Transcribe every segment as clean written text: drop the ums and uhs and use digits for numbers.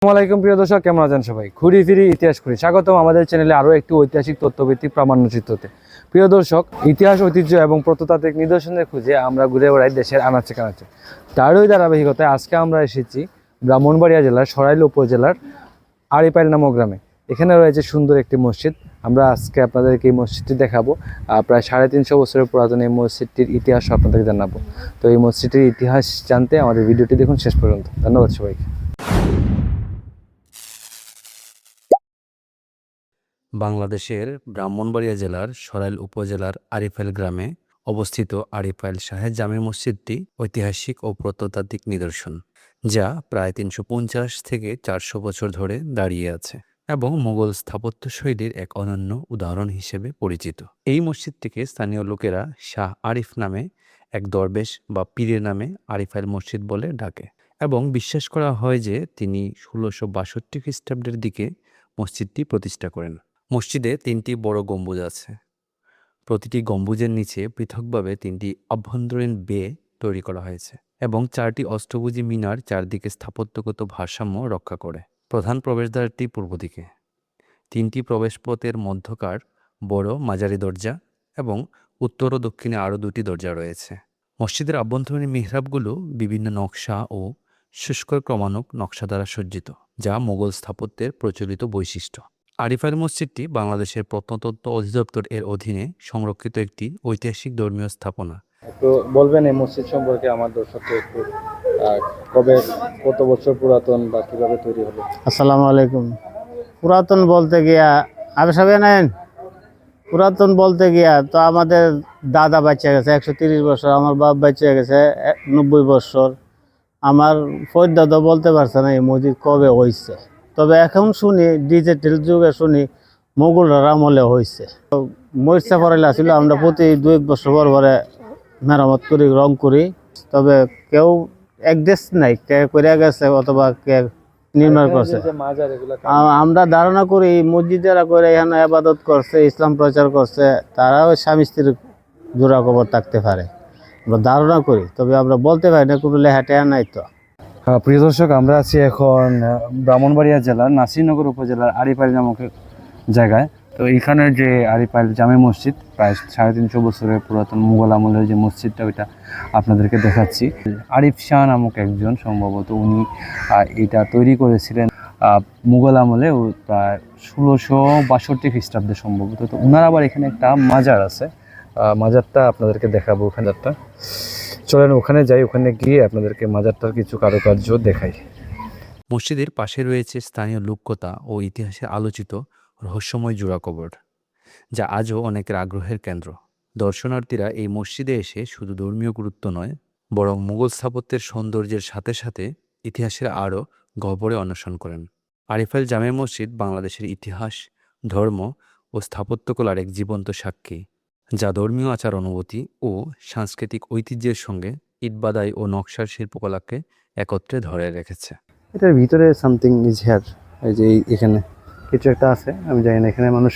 আসসালামাইকুম প্রিয় দর্শক, কেমন আছেন সবাই? ঘুরি ফিরি ইতিহাস করি স্বাগতম আমাদের চ্যানেলে আরও একটি ঐতিহাসিক তথ্যভিত্তিক প্রামাণ্যচিত্রতে। প্রিয় দর্শক, ইতিহাস, ঐতিহ্য এবং প্রত্নতাত্ত্বিক নিদর্শনের খুঁজে আমরা ঘুরে বেড়াই দেশের আনাচে কানাচে। তারই ধারাবাহিকতায় আজকে আমরা এসেছি ব্রাহ্মণবাড়িয়া জেলার সরাইল উপজেলার আড়িপাইল নামক গ্রামে। এখানে রয়েছে সুন্দর একটি মসজিদ। আমরা আজকে আপনাদেরকে এই মসজিদটি দেখাবো। প্রায় 350 বছরের পুরাতন এই মসজিদটির ইতিহাস আপনাদেরকে জানাবো। তো এই মসজিদটির ইতিহাস জানতে আমাদের ভিডিওটি দেখুন শেষ পর্যন্ত। ধন্যবাদ সবাইকে। বাংলাদেশের ব্রাহ্মণবাড়িয়া জেলার সরাইল উপজেলার আড়িপাইল গ্রামে অবস্থিত আড়িপাইল শাহের জামে মসজিদটি ঐতিহাসিক ও প্রত্নতাত্ত্বিক নিদর্শন, যা প্রায় 350 থেকে 400 বছর ধরে দাঁড়িয়ে আছে এবং মুঘল স্থাপত্য শৈলীর এক অনন্য উদাহরণ হিসেবে পরিচিত। এই মসজিদটিকে স্থানীয় লোকেরা শাহ আরিফ নামে এক দরবেশ বা পীরের নামে আড়িপাইল মসজিদ বলে ডাকে এবং বিশ্বাস করা হয় যে তিনি 1662 খ্রিস্টাব্দের দিকে মসজিদটি প্রতিষ্ঠা করেন। মসজিদে 3টি বড় গম্বুজ আছে। প্রতিটি গম্বুজের নিচে পৃথকভাবে 3টি অভ্যন্তরীণ বে তৈরি করা হয়েছে এবং 4টি অষ্টভুজী মিনার চারদিকে স্থাপত্যগত ভারসাম্য রক্ষা করে। প্রধান প্রবেশদ্বারটি পূর্ব দিকে। 3টি প্রবেশপথের মধ্যকার বড় মাঝারি দরজা এবং উত্তর ও দক্ষিণে আরও 2টি দরজা রয়েছে। মসজিদের আভ্যন্তরীণ মিহরাবগুলো বিভিন্ন নকশা ও শুষ্ক ক্রমানুক নকশা দ্বারা সজ্জিত, যা মোগল স্থাপত্যের প্রচলিত বৈশিষ্ট্য। আড়িপাইল মসজিদটি বাংলাদেশের প্রত্নতত্ত্ব অধিদপ্তর এর অধীনে সংরক্ষিত একটি ঐতিহাসিক ধর্মীয় স্থাপনা। একটু বলবেন এই মসজিদ সম্পর্কে আমার দর্শককে একটু, কবে, কত বছর পুরাতন বা কিভাবে তৈরি হলো? আসসালামু আলাইকুম। পুরাতন বলতে গিয়া পুরাতন বলতে গিয়া তো আমাদের দাদা বাচ্চা গেছে 130 বছর, আমার বাপ বাচ্চা গেছে 90 বছর। আমার দাদা বলতে পারছে না এই মসজিদ কবে হয়েছে। তবে এখন শুনি ডিজিটাল যুগে শুনি মোগলরা আমলে হয়েছে। মরিচা পড়াইলে ছিল, আমরা প্রতি 2-1 বছর পর পরে মেরামত করি, রং করি। তবে কেউ একদেশ নাই, কে করে গেছে অথবা কে নির্মাণ করছে। আমরা ধারণা করি মসজিদ যারা করে এখানে আবাদত করছে, ইসলাম প্রচার করছে, তারাও স্বামী স্ত্রীর জোড়া কবর থাকতে পারে, আমরা ধারণা করি। তবে আমরা বলতে পারি না, কোনো লেহাটেয়া নাই। তো প্রিয় দর্শক, আমরা আছি এখন ব্রাহ্মণবাড়িয়া জেলার নাসিরনগর উপজেলার আড়িপাইল নামক জায়গায়। তো এখানে যে আড়িপাইল জামে মসজিদ, প্রায় 350 বছরের পুরাতন মুঘল আমলের যে মসজিদটা, ওইটা আপনাদেরকে দেখাচ্ছি। আরিফ শাহ নামক একজন, সম্ভবত উনি এটা তৈরি করেছিলেন মুঘল আমলে, প্রায় 1662 খ্রিস্টাব্দে সম্ভবত। তো ওনার আবার এখানে একটা মাজার আছে, মাজারটা আপনাদেরকে দেখাবো। ওখানটা চলেন ওখানে যাই, ওখানে গিয়ে আপনাদেরকে মাজারটার কিছু কারুকার্য দেখাই। মসজিদের পাশে রয়েছে স্থানীয় লোককথা ও ইতিহাসে আলোচিত রহস্যময় জোড়া কবর, যা আজও অনেকের আগ্রহের কেন্দ্র। দর্শনার্থীরা এই মসজিদে এসে শুধু ধর্মীয় গুরুত্ব নয়, বরং মুঘল স্থাপত্যের সৌন্দর্যের সাথে সাথে ইতিহাসের আরও গহ্বরে অন্বেষণ করেন। আড়িপাইল জামে মসজিদ বাংলাদেশের ইতিহাস, ধর্ম ও স্থাপত্যকলার এক জীবন্ত সাক্ষী, যা ধর্মীয় আচার অনুভূতি ও সাংস্কৃতিক ঐতিহ্যের সঙ্গে ইটবাদাই ও নকশার শিল্পকলাকে একত্রে ধরে রেখেছে। এটার ভিতরে সামথিং ইজ হেয়ার। এই যে এখানে কিছু একটা আছে, আমি জানি না। এখানে মানুষ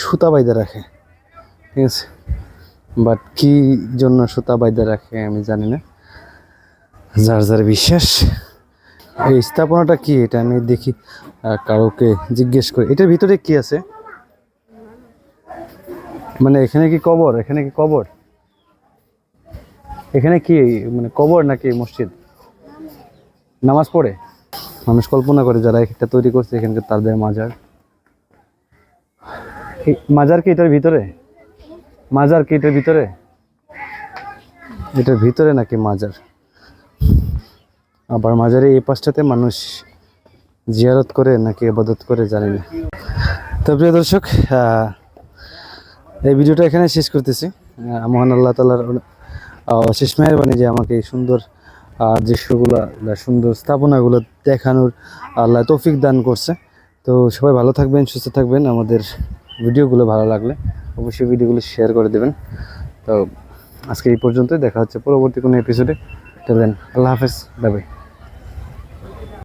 সুতা বাইদা রাখে, ঠিক আছে, বাট কি জন্য সুতা বাইদা রাখে আমি জানি না, যার যার বিশ্বাস। এই স্থাপনাটা কি, এটা আমি দেখি, কাউকে জিজ্ঞেস করি। এটার ভিতরে কি আছে, মানে এখানে কি কবর? এখানে কি কবর? এখানে কি মানে কবর নাকি মসজিদ? নামাজ পড়ে মানুষ কল্পনা করে, যারা এটা তৈরি করছে এখানকার, তাদের মাজার। মাজার কি এটার ভিতরে? মাজার কি এটার ভিতরে? এটার ভিতরে নাকি মাজার? আবার মাজারে এই পাশটাতে মানুষ জিয়ারত করে নাকি ইবাদত করে জানি না। তো প্রিয় দর্শক, এই ভিডিওটা এখানে শেষ করতেছি। মহান আল্লাহ তাআলার অশেষ মেহেরবানি যে আমাকে এই সুন্দর দৃশ্যগুলো, সুন্দর স্থাপনাগুলো দেখানোর আল্লাহ তৌফিক দান করছে। তো সবাই ভালো থাকবেন, সুস্থ থাকবেন। আমাদের ভিডিওগুলো ভালো লাগলে অবশ্যই ভিডিওগুলো শেয়ার করে দেবেন। তো আজকে এই পর্যন্তই, দেখা হচ্ছে পরবর্তী কোনো এপিসোডে। আল্লাহ হাফেজ, বাই বাই।